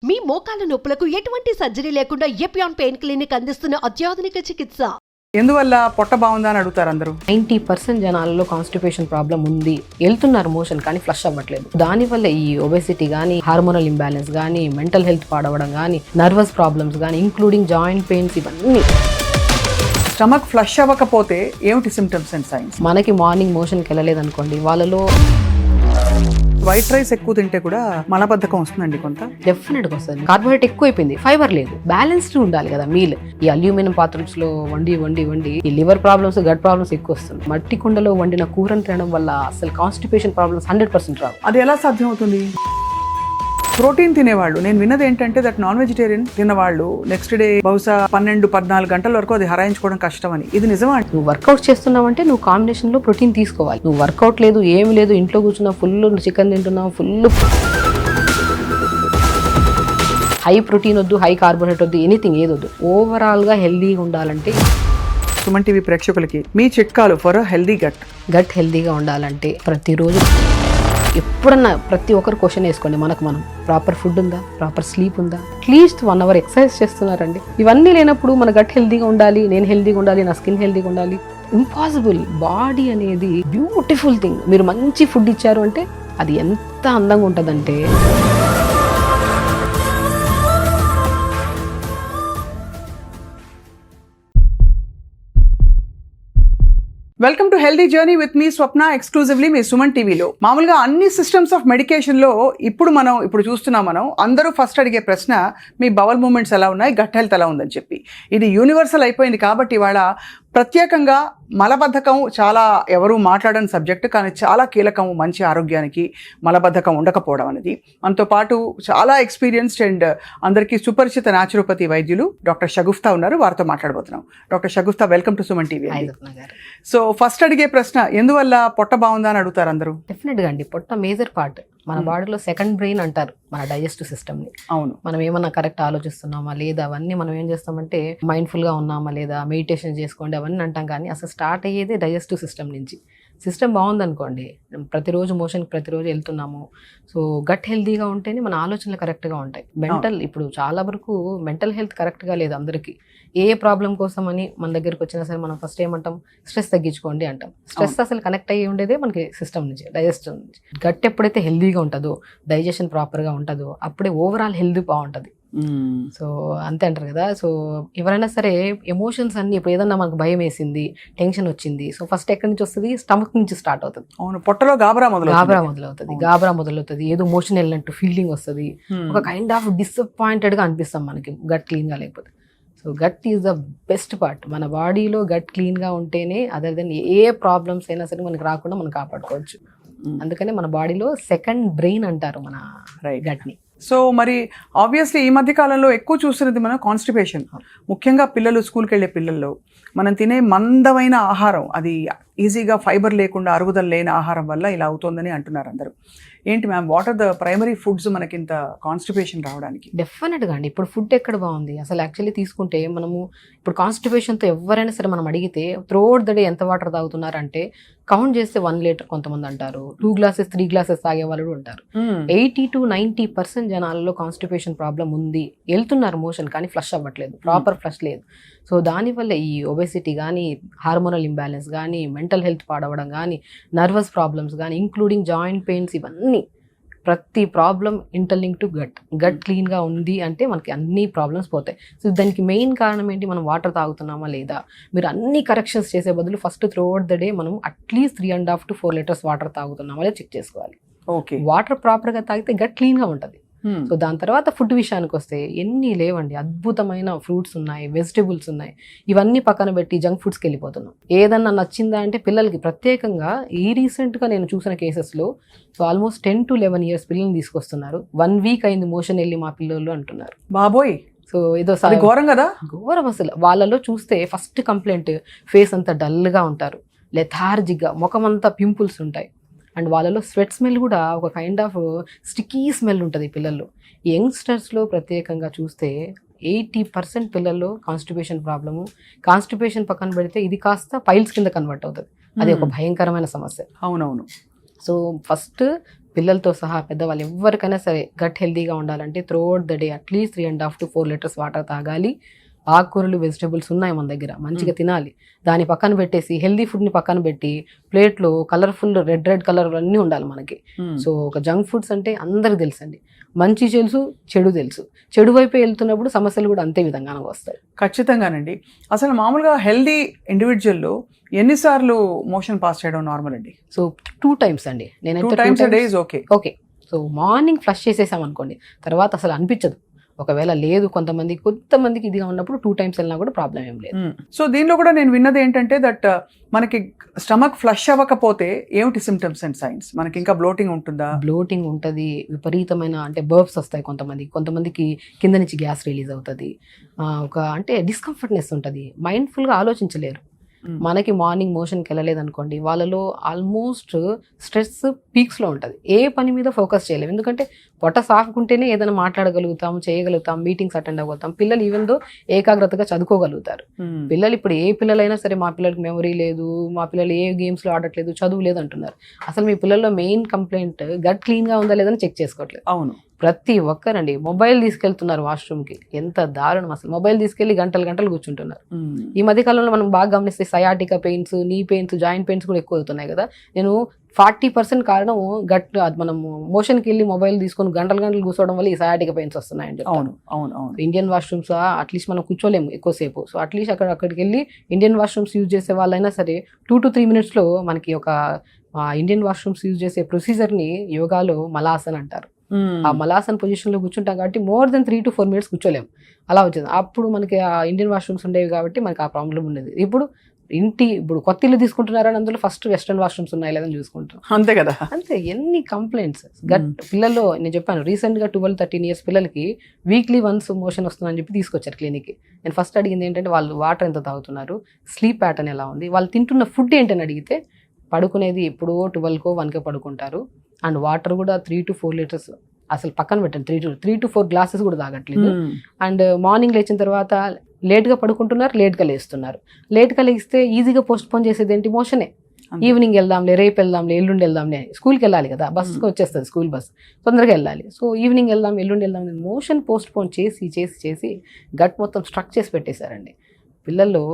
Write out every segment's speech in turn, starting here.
మీ మోకాల నొప్పులకు ఎటువంటి సర్జరీ లేకుండా ఎపియాన్ పెయిన్ క్లినిక్ అందిస్తున్న అత్యాధునిక చికిత్స. ఎందువల్ల పొట్ట బాగుందా అని అడుగుతారు అందరూ. 90% జనాలలో కాన్స్టిపేషన్ ప్రాబ్లం ఉంది, వెళ్తున్నారు మోషన్ కానీ ఫ్లష్ అవ్వట్లేదు. దానివల్ల ఈ ఒబెసిటీ కానీ, హార్మోనల్ ఇంబ్యాలెన్స్ కానీ, మెంటల్ హెల్త్ పాడవడం కానీ, నర్వస్ ప్రాబ్లమ్స్ కానీ, ఇంక్లూడింగ్ జాయింట్ పెయిన్స్, ఇవన్నీ. స్టమక్ ఫ్లష్ అవ్వకపోతే ఏమిటి సిమ్టమ్స్ అండ్ సైన్స్? మనకి మార్నింగ్ మోషన్కి వెళ్ళలేదు అనుకోండి, వాళ్ళలో వైట్ రైస్ ఎక్కువ తింటే కూడా మలబద్ధకం వస్తుందండి కొంత. డెఫినెట్గా వస్తుంది. కార్బోహైడ్రేట్ ఎక్కువ అయిపోయింది, ఫైబర్ లేదు, బ్యాలెన్స్డ్ ఉండాలి కదా మీల్. ఈ అల్యూమినియం పాత్రస్ లో వండి వండి వండి ఈ లివర్ ప్రాబ్లమ్స్, గట్ ప్రాబ్లమ్స్ ఎక్కువ వస్తుంది. మట్టి కుండలో వండిన కూరను తినడం వల్ల అసలు కాన్స్టిపేషన్ ప్రాబ్లమ్స్ 100% రావు. అది ఎలా సాధ్యం అవుతుంది? ప్రోటీన్ తినేవాళ్ళు, నేను విన్నది ఏంటంటే దట్ నాన్ వెజిటేరియన్ తిన్నవాళ్ళు నెక్స్ట్ డే బహుశా 12-14 గంటల వరకు అది హరాయించుకోవడం కష్టం అని. ఇది నిజమా? నువ్వు వర్కౌట్ చేస్తున్నావంటే నువ్వు కాంబినేషన్ లో ప్రోటీన్ తీసుకోవాలి. నువ్వు వర్కౌట్ లేదు, ఏమి లేదు, ఇంట్లో కూర్చున్నావు, ఫుల్ చికెన్ తింటున్నావు, ఫుల్ హై ప్రోటీన్ వద్దు, హై కార్బోహైడ్రేట్ వద్దు, ఎనీథింగ్ ఏదొద్దు. ఓవరాల్ గా హెల్దీగా ఉండాలంటే సుమన్ టీవీ ప్రేక్షకులకి మీ చిట్కాలు ఫర్ హెల్దీ గట్. గట్ హెల్దీగా ఉండాలంటే ప్రతిరోజు ఎప్పుడన్నా ప్రతి ఒక్కరు క్వశ్చన్ వేసుకోండి, మనకు మనం ప్రాపర్ ఫుడ్ ఉందా, ప్రాపర్ స్లీప్ ఉందా, అట్లీస్ట్ 1 hour ఎక్సర్సైజ్ చేస్తున్నారండి. ఇవన్నీ లేనప్పుడు మన గట్ హెల్దీగా ఉండాలి, నేను హెల్దీగా ఉండాలి, నా స్కిన్ హెల్దీగా ఉండాలి, ఇంపాసిబుల్. బాడీ అనేది బ్యూటిఫుల్ థింగ్. మీరు మంచి ఫుడ్ ఇచ్చారు అంటే అది ఎంత అందంగా ఉంటుందంటే. Welcome to healthy journey with మీ స్వప్న, ఎక్స్క్లూజివ్లీ మీ సుమన్ టీవీలో. మామూలుగా అన్ని సిస్టమ్స్ ఆఫ్ మెడికేషన్లో ఇప్పుడు చూస్తున్నాం మనం, అందరూ ఫస్ట్ అడిగే ప్రశ్న మీ బవల్ మూమెంట్స్ ఎలా ఉన్నాయి, గట్ హెల్త్ ఎలా ఉందని చెప్పి. ఇది యూనివర్సల్ అయిపోయింది కాబట్టి ఇవాళ ప్రత్యేకంగా మలబద్ధకం చాలా ఎవరు మాట్లాడని సబ్జెక్ట్, కానీ చాలా కీలకం మంచి ఆరోగ్యానికి మలబద్ధకం ఉండకపోవడం అనేది. మనతో పాటు చాలా ఎక్స్పీరియన్స్డ్ అండ్ అందరికీ సుపరిచిత న్యాచురోపతి వైద్యులు డాక్టర్ షగుఫ్తా ఉన్నారు, వారితో మాట్లాడబోతున్నాం. Doctor Shagufta, welcome to Suman TV. So first అడిగే ప్రశ్న, ఎందువల్ల పొట్ట బాగుందా అని అడుగుతారు అందరూ. డెఫినెట్గా అండి, పొట్ట మేజర్ పార్ట్. మన బాడీలో సెకండ్ బ్రెయిన్ అంటారు మన డైజెస్టివ్ సిస్టమ్ని. అవును. మనం ఏమన్నా కరెక్ట్ ఆలోచిస్తున్నామా లేదా, అవన్నీ మనం ఏం చేస్తామంటే మైండ్ఫుల్గా ఉన్నామా లేదా, మెడిటేషన్ చేసుకోండి అవన్నీ అంటాం, కానీ అసలు స్టార్ట్ అయ్యేదే డైజెస్టివ్ సిస్టమ్ నుంచి. సిస్టమ్ బాగుందనుకోండి, ప్రతిరోజు మోషన్కి ప్రతిరోజు వెళ్తున్నాము, సో గట్ హెల్తీగా ఉంటేనే మన ఆలోచనలు కరెక్ట్గా ఉంటాయి. ఇప్పుడు చాలా వరకు మెంటల్ హెల్త్ కరెక్ట్గా లేదు అందరికీ. ఏ ప్రాబ్లం కోసం అని మన దగ్గరికి వచ్చినా సరే మనం ఫస్ట్ ఏమంటాం, స్ట్రెస్ తగ్గించుకోండి అంటాం. స్ట్రెస్ అసలు కనెక్ట్ అయ్యి ఉండేదే మనకి సిస్టమ్ నుంచి, డైజెస్టివ్ నుంచి. గట్ ఎప్పుడైతే హెల్దీగా ఉంటుందో, డైజెషన్ ప్రాపర్గా ఉంటుందో, అప్పుడే ఓవరాల్ హెల్త్ బాగుంటుంది. సో అంతే అంటారు కదా. సో ఎవరైనా సరే ఎమోషన్స్ అన్ని, ఇప్పుడు ఏదన్నా మనకు భయం వేసింది, టెన్షన్ వచ్చింది, సో ఫస్ట్ ఎక్కడి నుంచి వస్తుంది, స్టమక్ నుంచి స్టార్ట్ అవుతుంది. అవును, పొట్టలో గాబరా మొదలవుతుంది, ఏదో మోషన్ వెళ్ళినట్టు ఫీలింగ్ వస్తుంది, ఒక కైండ్ ఆఫ్ డిసప్పాయింటెడ్ గా అనిపిస్తాం మనకి గట్ క్లీన్ గా లేకపోతే. So gut is the best part. మన బాడీలో గట్ క్లీన్ గా ఉంటేనే అదర్ దెన్ ఏ ప్రాబ్లమ్స్ అయినా సరే మనకి రాకుండా మనం కాపాడుకోవచ్చు. అందుకనే మన బాడీలో సెకండ్ బ్రెయిన్ అంటారు మన గట్ ని. సో మరి ఆబ్వియస్లీ ఈ మధ్య కాలంలో ఎక్కువ చూస్తున్నది మనం కాన్స్టిపేషన్. ముఖ్యంగా పిల్లలు, స్కూల్కి వెళ్ళే పిల్లల్లో మనం తినే మందమైన ఆహారం, అది ఈజీగా ఫైబర్ లేకుండా అరుగుదల లేని ఆహారం వల్ల ఇలా అవుతుందని అంటున్నారు అందరూ. ఏంటి ma'am, what are the primary foods మనకి ఇంత కాన్స్టిపేషన్ రావడానికి? డెఫినెట్గా అండి, ఇప్పుడు ఫుడ్ ఎక్కడ బాగుంది అసలు. యాక్చువల్లీ తీసుకుంటే మనము ఇప్పుడు కాన్స్టిపేషన్తో ఎవరైనా సరే మనం అడిగితే త్రూఅవుట్ ద డే ఎంత వాటర్ తాగుతున్నారంటే కౌంట్ చేస్తే 1 లీటర్ కొంతమంది అంటారు, 2 glasses 3 glasses తాగే వాళ్ళు ఉంటారు. 80-90% జనాలలో కాన్స్టిపేషన్ ప్రాబ్లం ఉంది, వెళ్తున్నారు మోషన్ కానీ ఫ్లష్ అవ్వట్లేదు, ప్రాపర్ ఫ్లష్ లేదు. సో దానివల్ల ఈ ఒబెసిటీ కానీ, హార్మోనల్ ఇంబ్యాలెన్స్ కానీ, మెంటల్ హెల్త్ పాడవడం కానీ, నర్వస్ ప్రాబ్లమ్స్ కానీ, ఇంక్లూడింగ్ జాయింట్ పెయిన్స్, ఇవన్నీ. ప్రతి ప్రాబ్లం ఇంటర్లింక్ టు గట్ క్లీన్గా ఉంది అంటే మనకి అన్ని ప్రాబ్లమ్స్ పోతాయి. సో దానికి మెయిన్ కారణం ఏంటి, మనం వాటర్ తాగుతున్నామా లేదా. మీరు అన్ని కరెక్షన్స్ చేసే బదులు ఫస్ట్ త్రూఅవుట్ ద డే మనం అట్లీస్ట్ 3.5 to 4 liters వాటర్ తాగుతున్నామా లేదా చెక్ చేసుకోవాలి. ఓకే, వాటర్ ప్రాపర్గా తాగితే గట్ క్లీన్గా ఉంటుంది. సో దాని తర్వాత ఫుడ్ విషయానికి వస్తే ఎన్ని లేవండి, అద్భుతమైన ఫ్రూట్స్ ఉన్నాయి, వెజిటేబుల్స్ ఉన్నాయి, ఇవన్నీ పక్కన పెట్టి జంక్ ఫుడ్స్కి వెళ్ళిపోతున్నాం. ఏదన్నా నచ్చిందా అంటే పిల్లలకి ప్రత్యేకంగా ఈ రీసెంట్గా నేను చూసిన కేసెస్లో సో ఆల్మోస్ట్ 10 to 11 years పిల్లల్ని తీసుకొస్తున్నారు. 1 week అయింది మోషన్ వెళ్ళి మా పిల్లలు అంటున్నారు. బాబోయ్, సో ఏదో ఘోరం కదా, ఘోరం అసలు. వాళ్ళలో చూస్తే ఫస్ట్ కంప్లైంట్ ఫేస్ అంతా డల్గా ఉంటారు, లెథార్జిక్గా, ముఖం అంతా పింపుల్స్ ఉంటాయి, అండ్ వాళ్ళలో స్వెట్ స్మెల్ కూడా ఒక కైండ్ ఆఫ్ స్టిక్కీ స్మెల్ ఉంటుంది పిల్లల్లో. యంగ్స్టర్స్లో ప్రత్యేకంగా చూస్తే 80% పిల్లల్లో కాన్స్టిపేషన్ ప్రాబ్లము. కాన్స్టిపేషన్ పక్కన పెడితే ఇది కాస్త పైల్స్ కింద కన్వర్ట్ అవుతుంది, అది ఒక భయంకరమైన సమస్య. అవునవును. సో ఫస్ట్ పిల్లలతో సహా పెద్దవాళ్ళు ఎవరికైనా సరే గట్ హెల్తీగా ఉండాలంటే throughout the day at least 3.5 to 4 litres water తాగాలి. ఆకుకూరలు వెజిటబుల్స్ ఉన్నాయి మన దగ్గర, మంచిగా తినాలి. దాని పక్కన పెట్టేసి హెల్దీ ఫుడ్ని పక్కన పెట్టి ప్లేట్లో కలర్ఫుల్ రెడ్ కలర్ అన్నీ ఉండాలి మనకి. సో ఒక జంక్ ఫుడ్స్ అంటే అందరికి తెలుసండి, మంచి తెలుసు, చెడు తెలుసు. చెడు వైపు వెళ్తున్నప్పుడు సమస్యలు కూడా అంతే విధంగా వస్తాయి. ఖచ్చితంగానండి. అసలు మామూలుగా హెల్దీ ఇండివిజువల్లో ఎన్నిసార్లు మోషన్ పాస్ చేయడం నార్మల్ అండి? సో 2 times అండి. నేనైతే 2 times a day is okay. Okay. So morning flush చేసేసాం అనుకోండి, తర్వాత అసలు అనిపించదు. ఒకవేళ లేదు కొంతమందికి ఇదిగా ఉన్నప్పుడు 2 times వెళ్ళినా కూడా ప్రాబ్లం ఏం లేదు. సో దీనిలో కూడా నేను విన్నది ఏంటంటే దట్ మనకి స్టమక్ ఫ్లష్ అవ్వకపోతే ఏమిటి సిమ్టమ్స్ అండ్ సైన్స్? మనకి ఇంకా బ్లోటింగ్ ఉంటుందా? బ్లోటింగ్ ఉంటుంది, విపరీతమైన అంటే బర్బ్స్ వస్తాయి కొంతమందికి కింద నుంచి గ్యాస్ రిలీజ్ అవుతుంది, ఒక అంటే డిస్కంఫర్ట్నెస్ ఉంటుంది, మైండ్ఫుల్గా ఆలోచించలేరు. మనకి మార్నింగ్ మోషన్కి వెళ్ళలేదు అనుకోండి, వాళ్ళలో ఆల్మోస్ట్ స్ట్రెస్ పీక్స్లో ఉంటుంది, ఏ పని మీద ఫోకస్ చేయలేము. ఎందుకంటే పొట్ట సాఫ్కుంటేనే ఏదైనా మాట్లాడగలుగుతాం, చేయగలుగుతాం, మీటింగ్స్ అటెండ్ అవ్వగలుగుతాం. పిల్లలు ఈవెన్ దో ఏకాగ్రతగా చదువుకోగలుగుతారు. పిల్లలు ఇప్పుడు ఏ పిల్లలైనా సరే మా పిల్లలకి మెమరీ లేదు, మా పిల్లలు ఏ గేమ్స్లో ఆడట్లేదు, చదువు లేదు అంటున్నారు. అసలు మీ పిల్లల్లో మెయిన్ కంప్లైంట్ గట్ క్లీన్గా ఉందా లేదని చెక్ చేసుకోవట్లేదు. అవును, ప్రతి ఒక్కరండి మొబైల్ తీసుకెళ్తున్నారు వాష్రూమ్కి, ఎంత దారుణం అసలు. మొబైల్ తీసుకెళ్లి గంటలు కూర్చుంటున్నారు. ఈ మధ్య కాలంలో మనం బాగా గమనిస్తే సయాటికా పెయిన్స్, నీ పెయిన్స్, జాయింట్ పెయిన్స్ కూడా ఎక్కువ అవుతున్నాయి కదా. నేను 40% కారణం గట్ మనం మోషన్కి వెళ్ళి మొబైల్ తీసుకొని గంటలు కూర్చోవడం వల్ల ఈ సయాటికా పెయిన్స్ వస్తున్నాయండి. అవును అవును అవును. ఇండియన్ వాష్రూమ్స్ అట్లీస్ట్ మనం కూర్చోలేము ఎక్కువసేపు. సో అట్లీస్ట్ అక్కడికి వెళ్ళి ఇండియన్ వాష్రూమ్స్ యూజ్ చేసే వాళ్ళైనా సరే 2 to 3 minutesలో మనకి ఒక ఇండియన్ వాష్రూమ్స్ యూజ్ చేసే ప్రొసీజర్ని యోగాలో మలాసన్ అంటారు. ఆ మలాసన్ పొజిషన్లో కూర్చుంటాం కాబట్టి మోర్ దెన్ 3 to 4 minutes కూర్చోలేము, అలా వచ్చింది. అప్పుడు మనకి ఆ ఇండియన్ వాష్రూమ్స్ ఉండేవి కాబట్టి మనకి ఆ ప్రాబ్లం ఉండేది. ఇప్పుడు కొత్త ఇల్లు తీసుకుంటున్నారని అందులో ఫస్ట్ వెస్టర్న్ వాష్రూమ్స్ ఉన్నాయి లేదని చూసుకుంటాం. అంతే కదా. అంతే ఎన్ని కంప్లైంట్స్. గట్ పిల్లల్లో నేను చెప్పాను రీసెంట్గా 12-13 years పిల్లలకి వీక్లీ వన్స్ మోషన్ వస్తుందని చెప్పి తీసుకొచ్చారు క్లినిక్కి. నేను ఫస్ట్ అడిగింది ఏంటంటే వాళ్ళు వాటర్ ఎంత తాగుతున్నారు, స్లీప్ ప్యాటర్న్ ఎలా ఉంది, వాళ్ళు తింటున్న ఫుడ్ ఏంటని అడిగితే పడుకునేది ఎప్పుడో 12కో 1కో పడుకుంటారు. అండ్ వాటర్ కూడా 3 to 4 liters అసలు పక్కన పెట్టండి, 3 to 4 glasses కూడా తాగట్లేదు. అండ్ మార్నింగ్ లేచిన తర్వాత లేట్గా పడుకుంటున్నారు, లేట్గా లేస్తున్నారు. లేట్గా లేస్తే ఈజీగా పోస్ట్పోన్ చేసేది ఏంటి, మోషనే. ఈవినింగ్ వెళ్దాంలే, రేపు వెళ్దాంలే, ఎల్లుండి వెళ్దాంలే, స్కూల్కి వెళ్ళాలి కదా, బస్కి వచ్చేస్తుంది స్కూల్ బస్, తొందరగా వెళ్ళాలి. సో ఈవినింగ్ వెళ్దాం, ఎల్లుండి వెళ్దాం, మోషన్ పోస్ట్పోన్ చేసి గట్ మొత్తం స్ట్రక్ చేసి పెట్టేశారండి. పిల్లల్లో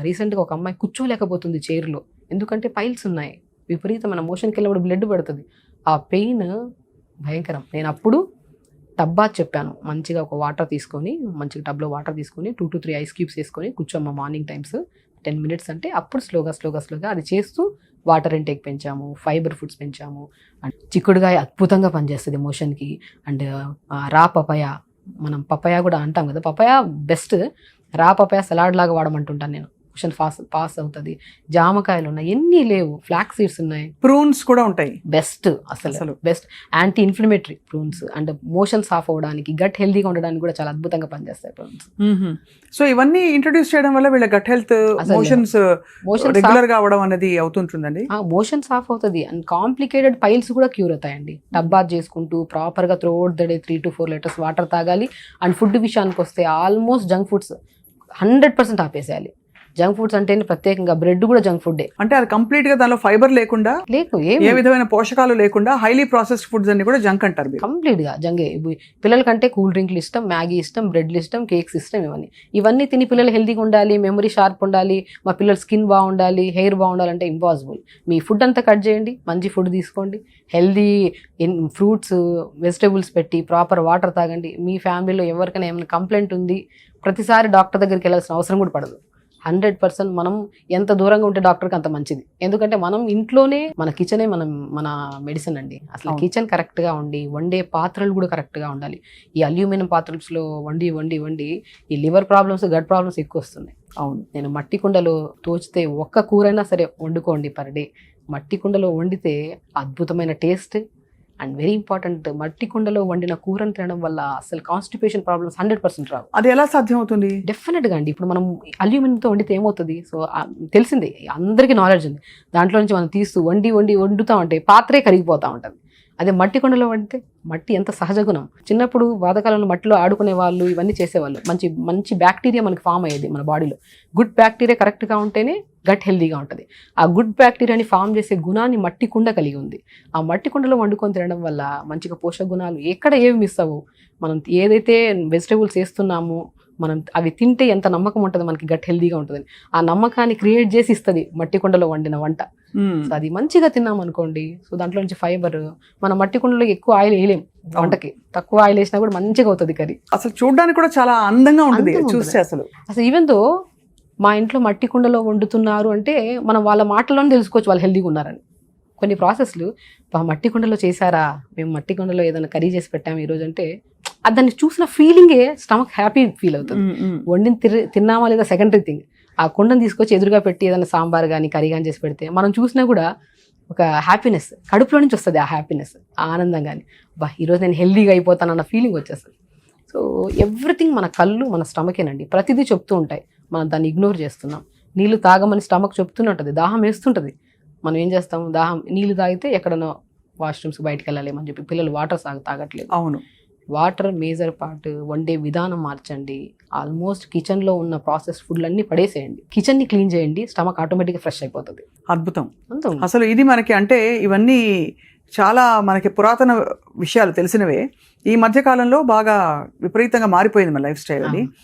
రీసెంట్గా ఒక అమ్మాయి కూర్చోలేకపోతుంది చైర్లో, ఎందుకంటే పైల్స్ ఉన్నాయి, విపరీతమైన మోషన్కి వెళ్ళినప్పుడు బ్లడ్ పడుతుంది. ఆ పెయిన్ భయంకరం. నేను అప్పుడు టబ్బా చెప్పాను, మంచిగా ఒక వాటర్ తీసుకొని, మంచిగా టబ్లో వాటర్ తీసుకొని 2 to 3 ice cubes వేసుకొని కూర్చోమ్మ మార్నింగ్ టైమ్స్ 10 minutes అంటే అప్పుడు స్లోగా అది చేస్తూ వాటర్ ఇంటేక్ పెంచాము, ఫైబర్ ఫుడ్స్ పెంచాము. అండ్ చిక్కుడుగాయ అద్భుతంగా పనిచేస్తుంది మోషన్కి. అండ్ రా పపాయ, మనం పపాయ కూడా అంటాం కదా, papaya best. Raw papaya salad లాగా వాడమంటుంటాను నేను, మోషన్ పాస్ అవుతుంది. జామకాయలు ఉన్నాయి, ఎన్ని లేవు, ఫ్లాక్ సీడ్స్ ఉన్నాయి, ప్రూన్స్ కూడా ఉంటాయి, బెస్ట్ అసలు best anti inflammatory prunes. And motion సాఫ్ అవ్వడానికి, గట్ హెల్తీగా ఉండడానికి కూడా చాలా అద్భుతంగా పనిచేస్తాయి ప్రూన్స్. సో ఇవన్నీ ఇంట్రొడ్యూస్ చేయడం వల్ల వీళ్ళ గట్ హెల్త్, మోషన్స్ రెగ్యులర్ గా అవడం అనేది అవుతుంటుందండి. మోషన్ సాఫ్ అవుతుంది అండ్ కాంప్లికేటెడ్ పైల్స్ కూడా క్యూర్ అవుతాయండి. టబ్బాత్ చేసుకుంటూ ప్రాపర్గా throughout the day 3 to 4 liters water తాగాలి. అండ్ ఫుడ్ విషయానికి వస్తే ఆల్మోస్ట్ జంక్ ఫుడ్స్ 100% ఆపేసేయాలి. జంక్ ఫుడ్స్ అంటే ప్రత్యేకంగా బ్రెడ్ కూడా జంక్ ఫుడ్డే. అంటే అది కంప్లీట్ గా దానిలో ఫైబర్ లేకుండా, ఏ విధమైన పోషకాలు లేకుండా హైలీ ప్రాసెస్డ్ ఫుడ్స్ అన్ని కూడా జంక్ అంటారు. కంప్లీట్ గా జంగే. పిల్లలకంటే కూల్ డ్రింక్లు ఇష్టం, మ్యాగీ ఇష్టం, బ్రెడ్లు ఇష్టం, కేక్స్ ఇష్టం. ఇవన్నీ తిని పిల్లలు హెల్తీగా ఉండాలి, మెమరీ షార్ప్ ఉండాలి, మా పిల్లల స్కిన్ బాగుండాలి, హెయిర్ బాగుండాలంటే ఇంపాసిబుల్. మీ ఫుడ్ అంతా కట్ చేయండి, మంచి ఫుడ్ తీసుకోండి, హెల్దీ ఫ్రూట్స్ వెజిటేబుల్స్ పెట్టి ప్రాపర్ వాటర్ తాగండి. మీ ఫ్యామిలీలో ఎవరికైనా ఏమైనా కంప్లైంట్ ఉంది, ప్రతిసారి డాక్టర్ దగ్గరికి వెళ్ళాల్సిన అవసరం కూడా పడదు. 100% మనం ఎంత దూరంగా ఉంటే డాక్టర్కి అంత మంచిది. ఎందుకంటే మనం ఇంట్లోనే మన కిచెనే మన మెడిసిన్ అండి. అసలు కిచెన్ కరెక్ట్గా ఉండి, వండే పాత్రలు కూడా కరెక్ట్గా ఉండాలి. ఈ అల్యూమినియం పాత్రలో వండి ఈ లివర్ ప్రాబ్లమ్స్, గట్ ప్రాబ్లమ్స్ ఎక్కువ వస్తున్నాయి. అవును, నేను మట్టి కుండలో తోచితే ఒక్క కూరైనా సరే వండుకోండి పర్ డే. మట్టి కుండలో వండితే అద్భుతమైన టేస్ట్. అండ్ వెరీ ఇంపార్టెంట్, మట్టి కుండలో వండిన కూరను తినడం వల్ల అసలు కాన్స్టిపేషన్ ప్రాబ్లమ్స్ 100% రావు. అది ఎలా సాధ్యం అవుతుంది? డెఫినెట్గా అండి. ఇప్పుడు మనం అల్యూమినియంతో వండితే ఏమవుతుంది, సో తెలిసిందే, అందరికీ నాలెడ్జ్ ఉంది. దాంట్లో నుంచి మనం తీస్తూ వండుతూ ఉంటే పాత్రే కరిగిపోతూ ఉంటుంది. అదే మట్టి కుండలో వండితే, మట్టి ఎంత సహజ గుణం. చిన్నప్పుడు పాతకాలంలో మట్టిలో ఆడుకునే వాళ్ళు, ఇవన్నీ చేసేవాళ్ళు. మంచి బ్యాక్టీరియా మనకి ఫామ్ అయ్యేది మన బాడీలో. గుడ్ బ్యాక్టీరియా కరెక్ట్గా ఉంటేనే గట్ హెల్దీగా ఉంటుంది. ఆ గుడ్ బ్యాక్టీరియాని ఫామ్ చేసే గుణాన్ని మట్టి కుండ కలిగి ఉంది. ఆ మట్టి కుండలో వండుకొని తినడం వల్ల మంచిగా పోషక గుణాలు ఎక్కడ ఏవి మిస్ అవ్వవు. మనం ఏదైతే వెజిటేబుల్స్ వేస్తున్నామో మనం అవి తింటే ఎంత నమ్మకం ఉంటుంది మనకి గట్ హెల్దీగా ఉంటుందని, ఆ నమ్మకాన్ని క్రియేట్ చేసి ఇస్తుంది మట్టి కుండలో వండిన వంట. సో అది మంచిగా తిన్నాం అనుకోండి, సో దాంట్లో నుంచి ఫైబర్, మన మట్టి కుండలో ఎక్కువ ఆయిల్ వేయలేం వంటకి, తక్కువ ఆయిల్ వేసినా కూడా మంచిగా అవుతుంది కర్రీ. అసలు చూడడానికి కూడా చాలా అందంగా ఉంటుంది చూస్తే. అసలు ఈవెన్ దో మా ఇంట్లో మట్టి కుండలో వండుతున్నారు అంటే మనం వాళ్ళ మాటల్లోనే తెలుసుకోవచ్చు వాళ్ళు హెల్దీగా ఉన్నారని. కొన్ని ప్రాసెస్లు మట్టి కుండలో చేశారా, మేము మట్టి కుండలో ఏదైనా కర్రీ చేసి పెట్టాము ఈరోజు అంటే దాన్ని చూసిన ఫీలింగే స్టమక్ హ్యాపీ ఫీల్ అవుతుంది. వండిన తిన్నామా లేదా సెకండరీ థింగ్, ఆ కుండను తీసుకొచ్చి ఎదురుగా పెట్టి ఏదైనా సాంబార్ కానీ కర్రీ కానీ చేసి పెడితే మనం చూసినా కూడా ఒక హ్యాపీనెస్ కడుపులో నుంచి వస్తుంది. ఆ హ్యాపీనెస్, ఆ ఆనందం కానీ ఈరోజు నేను హెల్దీగా అయిపోతానన్న ఫీలింగ్ వచ్చేస్తుంది. సో ఎవ్రీథింగ్ మన కళ్ళు మన స్టమకేనండి, ప్రతిదీ చెప్తూ ఉంటాయి, మనం దాన్ని ఇగ్నోర్ చేస్తున్నాం. నీళ్ళు తాగమని స్టమక్ చెప్తూనే ఉంటుంది, దాహం వేస్తుంటుంది, మనం ఏం చేస్తాం, దాహం నీళ్ళు తాగితే ఎక్కడనో వాష్రూమ్స్ బయటకు వెళ్ళాలేమని చెప్పి పిల్లలు వాటర్ తాగట్లేదు. అవును, వాటర్ మేజర్ పార్ట్. వండే విధానం మార్చండి. ఆల్మోస్ట్ కిచెన్లో ఉన్న ప్రాసెస్ ఫుడ్లన్నీ పడేసేయండి, కిచెన్ని క్లీన్ చేయండి, స్టమక్ ఆటోమేటిక్గా ఫ్రెష్ అయిపోతుంది. అద్భుతం. అసలు ఇది మనకి అంటే ఇవన్నీ చాలా మనకి పురాతన విషయాలు తెలిసినవే, ఈ మధ్య కాలంలో బాగా విపరీతంగా మారిపోయింది మన లైఫ్ స్టైల్ అది.